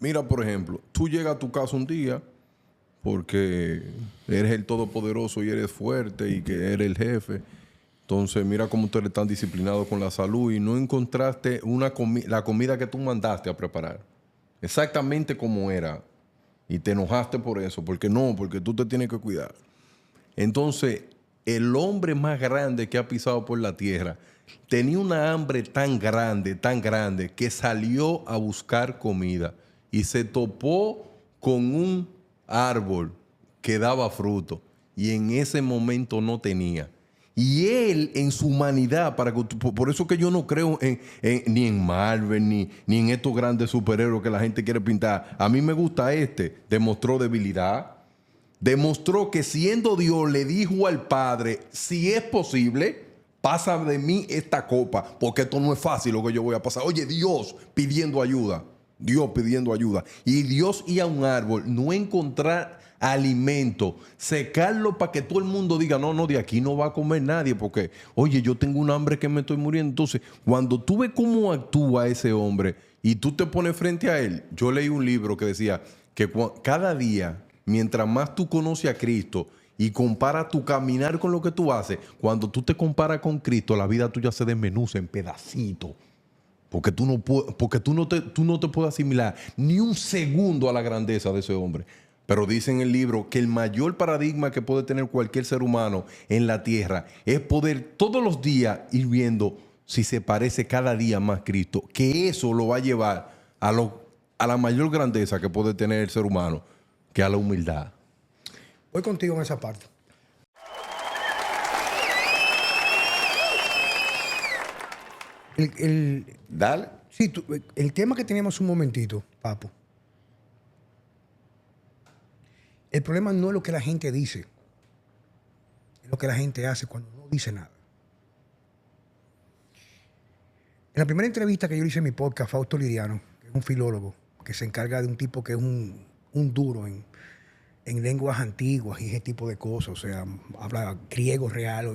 Mira, por ejemplo, tú llegas a tu casa un día porque eres el todopoderoso y eres fuerte y que eres el jefe. Entonces, mira cómo ustedes están disciplinados con la salud y no encontraste la comida que tú mandaste a preparar. Exactamente como era. Y te enojaste por eso. Porque tú te tienes que cuidar. Entonces, el hombre más grande que ha pisado por la tierra tenía una hambre tan grande, que salió a buscar comida y se topó con un árbol que daba fruto y en ese momento no tenía. Y él, en su humanidad, por eso que yo no creo ni en Marvel, ni en estos grandes superhéroes que la gente quiere pintar. A mí me gusta demostró debilidad. Demostró que siendo Dios le dijo al Padre, si es posible, pasa de mí esta copa, porque esto no es fácil lo que yo voy a pasar. Oye, Dios pidiendo ayuda. Dios pidiendo ayuda. Y Dios ir a un árbol, no encontrar alimento, secarlo para que todo el mundo diga, no, de aquí no va a comer nadie, porque, oye, yo tengo un hambre que me estoy muriendo. Entonces, cuando tú ves cómo actúa ese hombre y tú te pones frente a él, yo leí un libro que decía que cada día, mientras más tú conoces a Cristo y comparas tu caminar con lo que tú haces, cuando tú te comparas con Cristo, la vida tuya se desmenuza en pedacitos. Porque tú no te puedes asimilar ni un segundo a la grandeza de ese hombre. Pero dice en el libro que el mayor paradigma que puede tener cualquier ser humano en la tierra es poder todos los días ir viendo si se parece cada día más a Cristo. Que eso lo va a llevar a la mayor grandeza que puede tener el ser humano, que a la humildad. Voy contigo en esa parte. Dale. Sí, el tema que teníamos un momentito, Papo. El problema no es lo que la gente dice, es lo que la gente hace cuando no dice nada. En la primera entrevista que yo hice en mi podcast, Fausto Liriano, que es un filólogo, que se encarga de un tipo que es un duro en lenguas antiguas y ese tipo de cosas, o sea, habla griego real,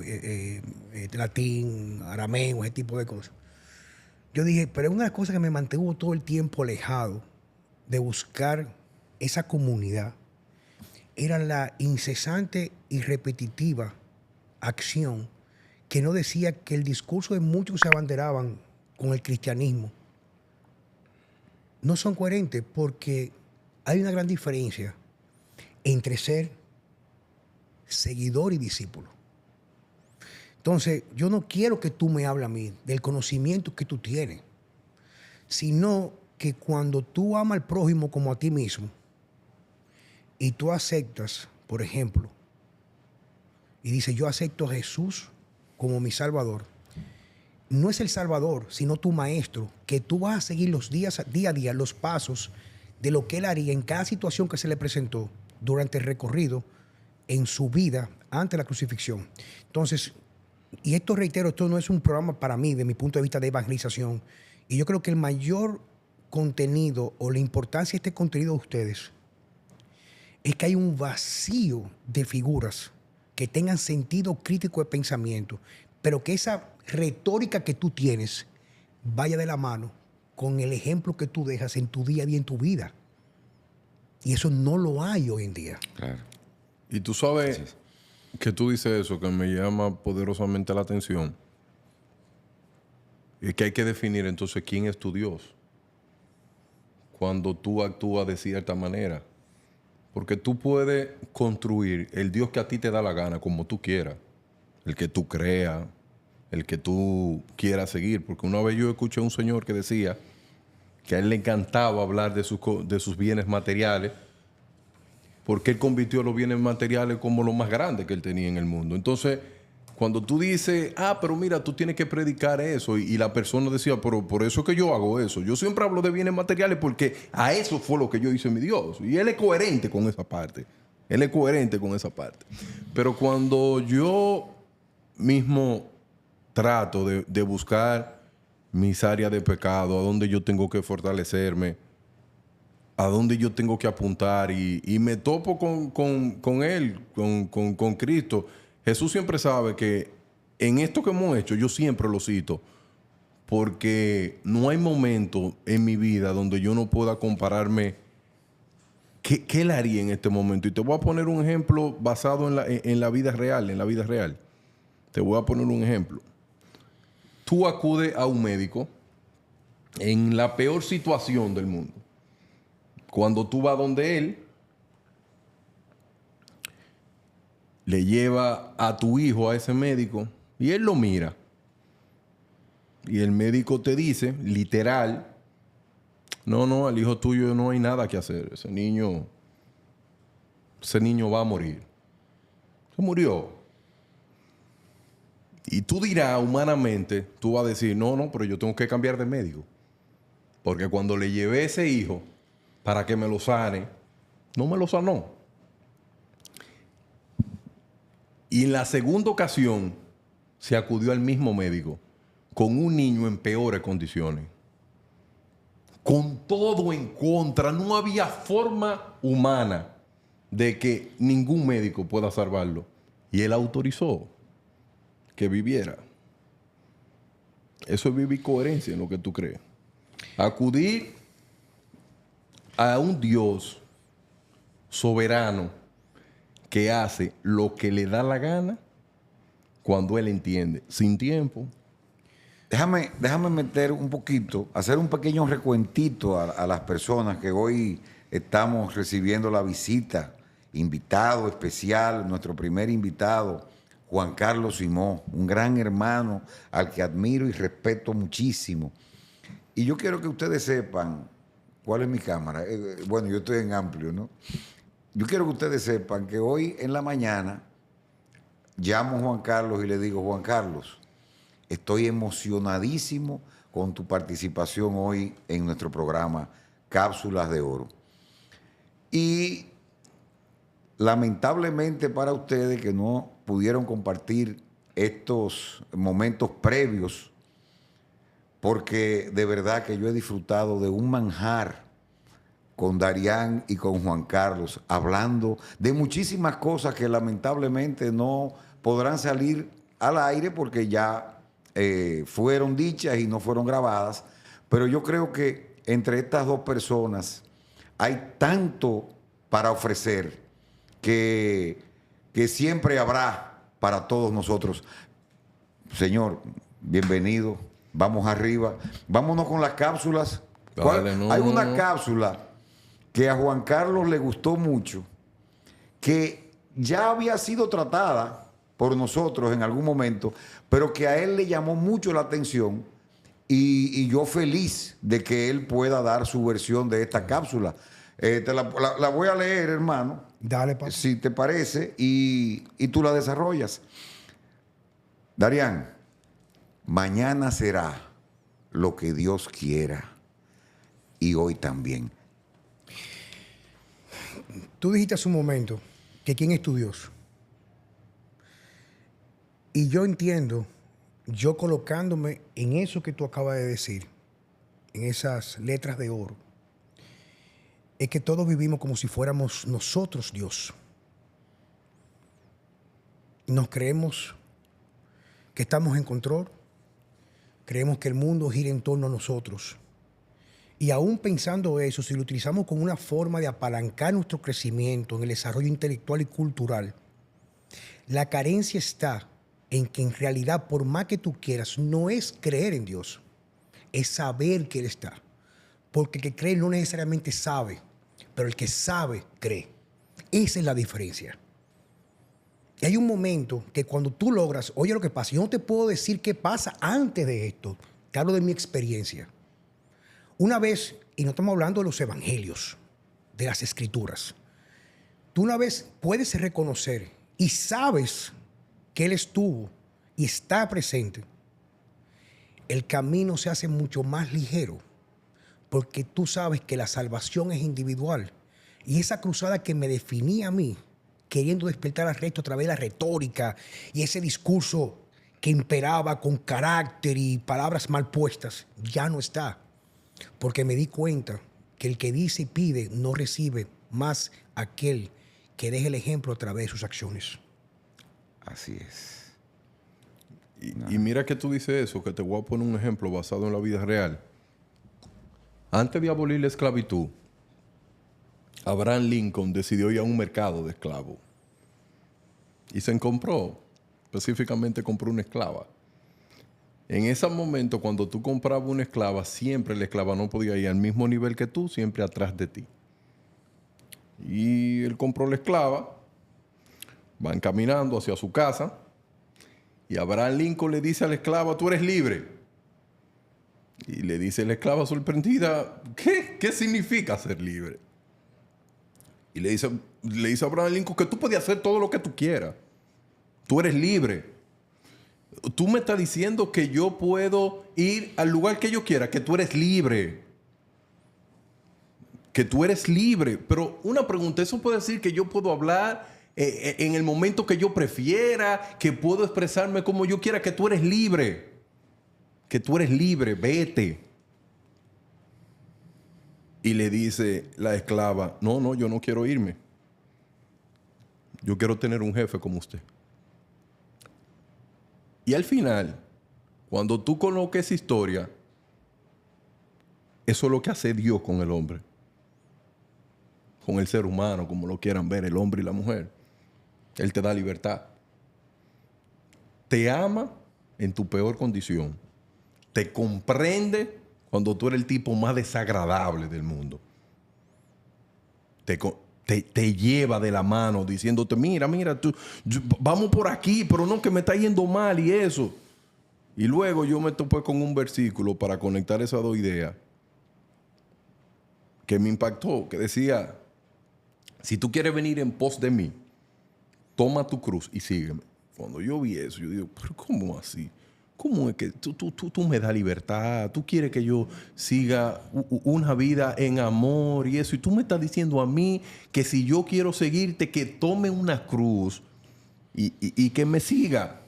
latín, arameo, ese tipo de cosas. Yo dije, pero es una cosa que me mantuvo todo el tiempo alejado de buscar esa comunidad. Era la incesante y repetitiva acción que no decía que el discurso de muchos que se abanderaban con el cristianismo no son coherentes, porque hay una gran diferencia entre ser seguidor y discípulo. Entonces, yo no quiero que tú me hables a mí del conocimiento que tú tienes, sino que cuando tú amas al prójimo como a ti mismo y tú aceptas, por ejemplo, y dices, yo acepto a Jesús como mi Salvador, no es el Salvador, sino tu maestro, que tú vas a seguir día a día los pasos de lo que él haría en cada situación que se le presentó durante el recorrido en su vida ante la crucifixión. Entonces, y esto reitero, esto no es un programa para mí, de mi punto de vista de evangelización, y yo creo que el mayor contenido o la importancia de este contenido de ustedes es que hay un vacío de figuras que tengan sentido crítico de pensamiento, pero que esa retórica que tú tienes vaya de la mano con el ejemplo que tú dejas en tu día a día, en tu vida. Y eso no lo hay hoy en día. Claro. Y tú sabes que tú dices eso, que me llama poderosamente la atención. Es que hay que definir entonces quién es tu Dios cuando tú actúas de cierta manera. Porque tú puedes construir el Dios que a ti te da la gana, como tú quieras. El que tú creas, el que tú quieras seguir. Porque una vez yo escuché a un señor que decía que a él le encantaba hablar de sus bienes materiales, porque él convirtió los bienes materiales como lo más grande que él tenía en el mundo. Entonces, cuando tú dices, pero mira, tú tienes que predicar eso, y la persona decía, pero por eso es que yo hago eso. Yo siempre hablo de bienes materiales porque a eso fue lo que yo hice mi Dios. Y él es coherente con esa parte. Él es coherente con esa parte. Pero cuando yo mismo trato de buscar mis áreas de pecado, a dónde yo tengo que fortalecerme, a dónde yo tengo que apuntar, y me topo con Él, con Cristo. Jesús siempre sabe que en esto que hemos hecho, yo siempre lo cito, porque no hay momento en mi vida donde yo no pueda compararme qué él haría en este momento. Y te voy a poner un ejemplo basado en la vida real, en la vida real. Te voy a poner un ejemplo. Tú acudes a un médico en la peor situación del mundo. Cuando tú vas donde él, le lleva a tu hijo a ese médico y él lo mira. Y el médico te dice, literal, no, al hijo tuyo no hay nada que hacer. Ese niño va a morir. Se murió. Y tú dirás, humanamente, tú vas a decir, no, pero yo tengo que cambiar de médico. Porque cuando le llevé ese hijo para que me lo sane, no me lo sanó. Y en la segunda ocasión se acudió al mismo médico con un niño en peores condiciones. Con todo en contra, no había forma humana de que ningún médico pueda salvarlo. Y él autorizó que viviera. Eso es vivir coherencia en lo que tú crees. Acudir a un Dios soberano que hace lo que le da la gana cuando él entiende, sin tiempo. Déjame meter un poquito, hacer un pequeño recuentito a las personas que hoy estamos recibiendo la visita. Invitado especial, nuestro primer invitado, Juan Carlos Simó, un gran hermano al que admiro y respeto muchísimo. Y yo quiero que ustedes sepan, ¿cuál es mi cámara? Bueno, yo estoy en amplio, ¿no? Yo quiero que ustedes sepan que hoy en la mañana llamo a Juan Carlos y le digo, Juan Carlos, estoy emocionadísimo con tu participación hoy en nuestro programa Cápsulas de Oro. Y lamentablemente para ustedes que no pudieron compartir estos momentos previos, porque de verdad que yo he disfrutado de un manjar con Darian y con Juan Carlos, hablando de muchísimas cosas que lamentablemente no podrán salir al aire porque ya fueron dichas y no fueron grabadas, pero yo creo que entre estas dos personas hay tanto para ofrecer que siempre habrá para todos nosotros. Señor, bienvenido, vamos arriba, vámonos con las cápsulas. Dale, no, hay una no. cápsula que a Juan Carlos le gustó mucho, que ya había sido tratada por nosotros en algún momento, pero que a él le llamó mucho la atención y yo feliz de que él pueda dar su versión de esta cápsula. Te la voy a leer, hermano. Dale, papá. Si te parece, y tú la desarrollas. Darian, mañana será lo que Dios quiera y hoy también. Tú dijiste hace un momento que quién es tu Dios. Y yo entiendo, yo colocándome en eso que tú acabas de decir, en esas letras de oro, es que todos vivimos como si fuéramos nosotros Dios. Nos creemos que estamos en control, creemos que el mundo gira en torno a nosotros. Y aún pensando eso, si lo utilizamos como una forma de apalancar nuestro crecimiento en el desarrollo intelectual y cultural, la carencia está en que en realidad, por más que tú quieras, no es creer en Dios, es saber que Él está. Porque el que cree no necesariamente sabe, pero el que sabe, cree. Esa es la diferencia. Y hay un momento que cuando tú logras, oye lo que pasa, yo no te puedo decir qué pasa antes de esto, te hablo de mi experiencia. Una vez, y no estamos hablando de los evangelios, de las escrituras, tú una vez puedes reconocer y sabes que Él estuvo y está presente, el camino se hace mucho más ligero porque tú sabes que la salvación es individual. Y esa cruzada que me definía a mí, queriendo despertar al resto a través de la retórica y ese discurso que imperaba con carácter y palabras mal puestas, ya no está. Porque me di cuenta que el que dice y pide no recibe, más aquel que deja el ejemplo a través de sus acciones. Así es. Y mira que tú dices eso, que te voy a poner un ejemplo basado en la vida real. Antes de abolir la esclavitud, Abraham Lincoln decidió ir a un mercado de esclavos. Y se compró, específicamente compró una esclava. En ese momento, cuando tú comprabas una esclava, siempre la esclava no podía ir al mismo nivel que tú, siempre atrás de ti. Y él compró la esclava, van caminando hacia su casa, y Abraham Lincoln le dice a la esclava, tú eres libre. Y le dice la esclava sorprendida, ¿qué significa ser libre? Y le dice a Abraham Lincoln que tú puedes hacer todo lo que tú quieras. Tú eres libre. Tú me estás diciendo que yo puedo ir al lugar que yo quiera, que tú eres libre. Que tú eres libre. Pero una pregunta, ¿eso puede decir que yo puedo hablar en el momento que yo prefiera, que puedo expresarme como yo quiera, que tú eres libre? Que tú eres libre, vete. Y le dice la esclava, no, yo no quiero irme. Yo quiero tener un jefe como usted. Y al final, cuando tú coloques esa historia, eso es lo que hace Dios con el hombre. Con el ser humano, como lo quieran ver, el hombre y la mujer. Él te da libertad. Te ama en tu peor condición. Te comprende cuando tú eres el tipo más desagradable del mundo. Te lleva de la mano diciéndote, mira, vamos por aquí, pero no, que me está yendo mal y eso. Y luego yo me topé con un versículo para conectar esas dos ideas que me impactó, que decía, si tú quieres venir en pos de mí, toma tu cruz y sígueme. Cuando yo vi eso, yo digo, pero ¿cómo así? ¿Cómo es que tú me das libertad? ¿Tú quieres que yo siga una vida en amor y eso? Y tú me estás diciendo a mí que si yo quiero seguirte, que tome una cruz y que me siga.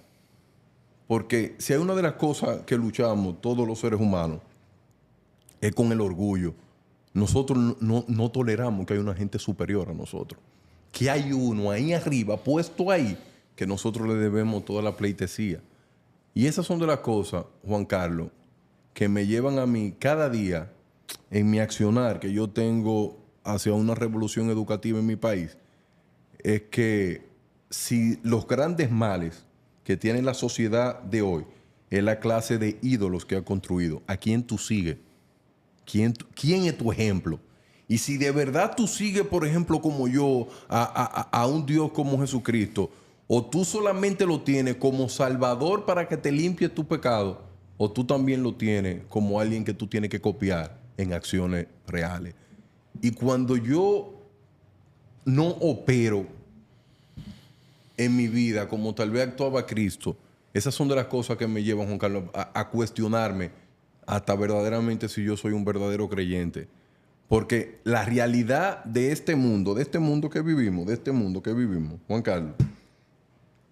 Porque si hay una de las cosas que luchamos todos los seres humanos, es con el orgullo. Nosotros no toleramos que haya una gente superior a nosotros. Que hay uno ahí arriba, puesto ahí, que nosotros le debemos toda la pleitesía. Y esas son de las cosas, Juan Carlos, que me llevan a mí cada día en mi accionar que yo tengo hacia una revolución educativa en mi país. Es que si los grandes males que tiene la sociedad de hoy es la clase de ídolos que ha construido, ¿a quién tú sigues? ¿Quién es tu ejemplo? Y si de verdad tú sigues, por ejemplo, como yo, a un Dios como Jesucristo, o tú solamente lo tienes como salvador para que te limpie tu pecado, o tú también lo tienes como alguien que tú tienes que copiar en acciones reales. Y cuando yo no opero en mi vida como tal vez actuaba Cristo, esas son de las cosas que me llevan, Juan Carlos, a cuestionarme hasta verdaderamente si yo soy un verdadero creyente. Porque la realidad de este mundo que vivimos, Juan Carlos,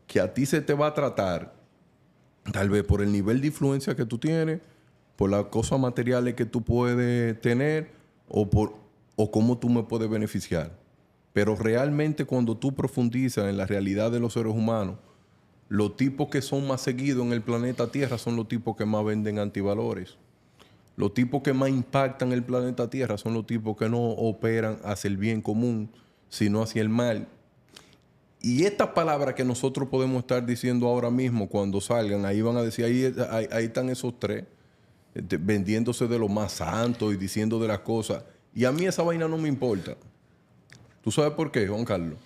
que a ti se te va a tratar, tal vez por el nivel de influencia que tú tienes, por las cosas materiales que tú puedes tener o cómo tú me puedes beneficiar. Pero realmente cuando tú profundizas en la realidad de los seres humanos, los tipos que son más seguidos en el planeta Tierra son los tipos que más venden antivalores. Los tipos que más impactan el planeta Tierra son los tipos que no operan hacia el bien común, sino hacia el mal. Y estas palabras que nosotros podemos estar diciendo ahora mismo cuando salgan, ahí van a decir, ahí están esos tres, vendiéndose de lo más santo y diciendo de las cosas. Y a mí esa vaina no me importa. ¿Tú sabes por qué, Juan Carlos?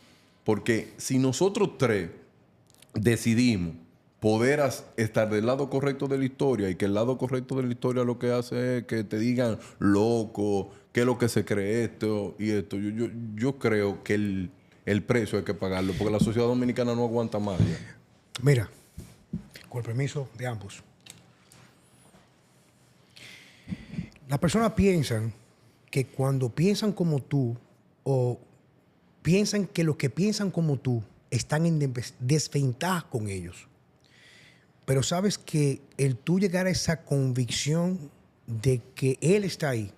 Porque si nosotros tres decidimos poder estar del lado correcto de la historia y que el lado correcto de la historia lo que hace es que te digan loco, qué es lo que se cree esto y esto, yo creo que el precio hay que pagarlo porque la sociedad dominicana no aguanta más ya. Mira, con el permiso de ambos. Las personas piensan que cuando piensan como tú o piensan que los que piensan como tú están en desventaja con ellos. Pero sabes que el tú llegar a esa convicción de que Él está ahí,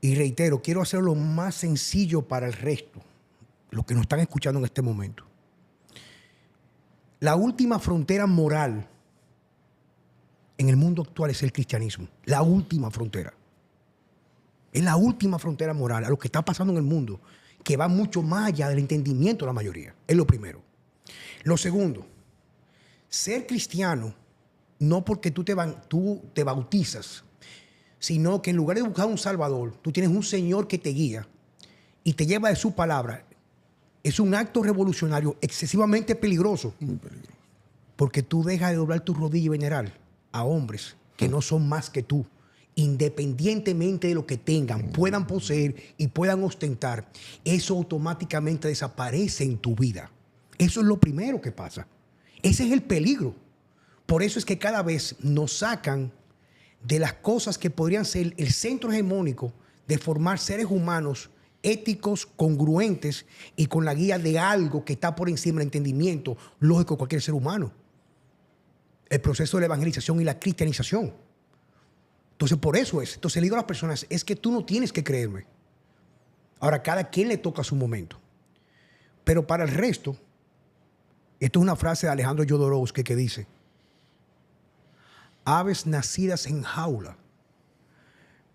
y reitero, quiero hacerlo más sencillo para el resto, los que nos están escuchando en este momento. La última frontera moral en el mundo actual es el cristianismo. La última frontera. Es la última frontera moral a lo que está pasando en el mundo, que va mucho más allá del entendimiento de la mayoría. Es lo primero. Lo segundo, ser cristiano, no porque tú te bautizas, sino que en lugar de buscar un Salvador, tú tienes un Señor que te guía y te lleva de su palabra. Es un acto revolucionario excesivamente peligroso. Muy peligroso. Porque tú dejas de doblar tu rodilla y venerar a hombres que no son más que tú, independientemente de lo que tengan, puedan poseer y puedan ostentar. Eso automáticamente desaparece en tu vida. Eso es lo primero que pasa. Ese es el peligro. Por eso es que cada vez nos sacan de las cosas que podrían ser el centro hegemónico de formar seres humanos éticos, congruentes y con la guía de algo que está por encima del entendimiento lógico de cualquier ser humano. El proceso de la evangelización y la cristianización. Entonces, por eso es. Entonces, le digo a las personas, es que tú no tienes que creerme. Ahora, cada quien le toca su momento. Pero para el resto, esto es una frase de Alejandro Jodorowsky que dice: aves nacidas en jaula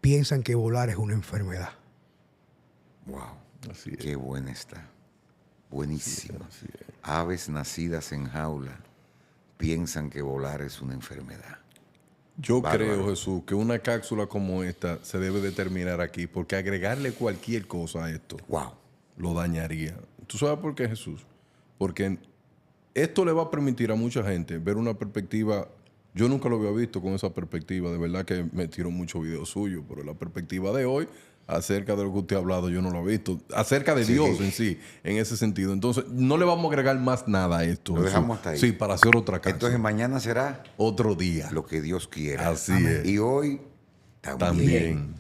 piensan que volar es una enfermedad. Wow. Así es. Qué buena está. Buenísima. Así es. Aves nacidas en jaula piensan que volar es una enfermedad. Yo Bárbaro. creo, Jesús, que una cápsula como esta se debe de terminar aquí, porque agregarle cualquier cosa a esto Wow. lo dañaría. ¿Tú sabes por qué, Jesús? Porque esto le va a permitir a mucha gente ver una perspectiva. Yo nunca lo había visto con esa perspectiva. De verdad que me tiro muchos videos suyos, pero la perspectiva de hoy, acerca de lo que usted ha hablado, yo no lo he visto. Acerca de Dios en sí, en ese sentido. Entonces, no le vamos a agregar más nada a esto. Lo Jesús. dejamos hasta ahí. Sí, para hacer otra cápsula. Entonces mañana será Otro día. lo que Dios quiera. Así es. Y hoy también. También.